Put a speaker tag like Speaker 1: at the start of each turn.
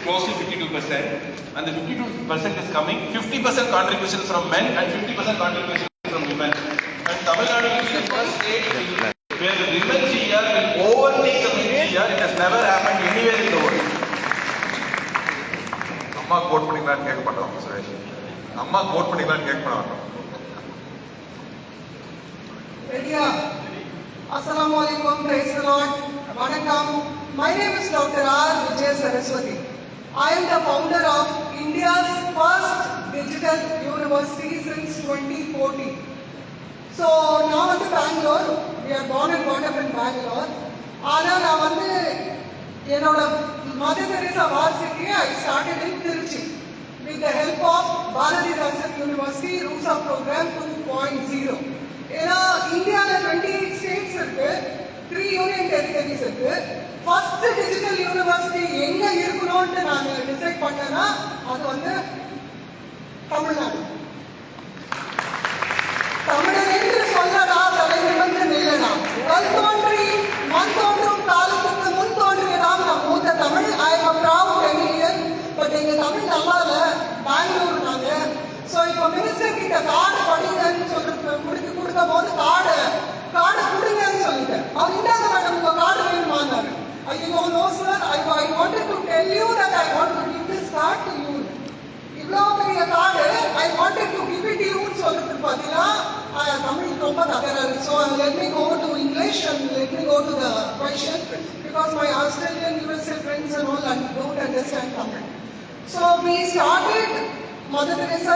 Speaker 1: close to 52%, and the 52% is coming 50% contribution from men and 50% contribution from women. And Tamil Nadu will be the first state where the women GR will overtake the men GR. It has never happened anywhere in the world.
Speaker 2: அம்மா code பண்ணிக்கலான்னு கேட்க மாட்டோம் சுரேஷ். அம்மா code பண்ணிக்கலான்னு கேட்க மாட்டோம்.
Speaker 3: Ready? Assalamu alaikum, praise the Lord. Vanakkam. My name is Dr. R. Vijay Saraswati. I am the founder of India's first digital university since 2014. So now I'm in Bangalore. We are born and brought up in Bangalore. ஆனால் நான் வந்து என்னோட Mother Teresa வார்சிட்டியை I started in Tiruchi with the help of Bharathidasan University Roots of Program 2.0. ஏன்னா இந்தியாவில் 28 states இருக்கு, 3 union territories இருக்கு. First digital university எங்க இருக்கணும்னு நாங்க டிசைட் பண்ணனா அது வந்து தமிழ்நாடு. தமிழர் என்று சொல்லடா தலை நிமிர்ந்து நில்லடா, கல் தோன்றி மண் தோன்றும் காலத்துக்கு முன் தோன்றியதாம் நம் மூத்த Tamil. I am a proud Canadian. But எங்க தமிழ் நல்லா இல்ல, பெங்களூர் நாங்க. ஸோ இப்போ மினிஸ்டர் கிட்ட கார்டு படிங்கன்னு சொல்லிட்டு கொடுக்கும் போது கார்டு கொடுங்கன்னு சொல்லிட்டேன். அவர் இந்தாங்க மேடம் உங்க கார்டு வேணுமான்னாரு. ஐயோ no sir, I wanted to tell you that I want to give this card to you. இவ்வளோ பெரிய card I wanted to give it யூன்னு சொல்லிட்டு பார்த்தீங்கன்னா தமிழ் ரொம்ப தகராறு. So let me go to English and let me go to the question because my Australian USA friends and all don't understand Tamil. So we started Mother Teresa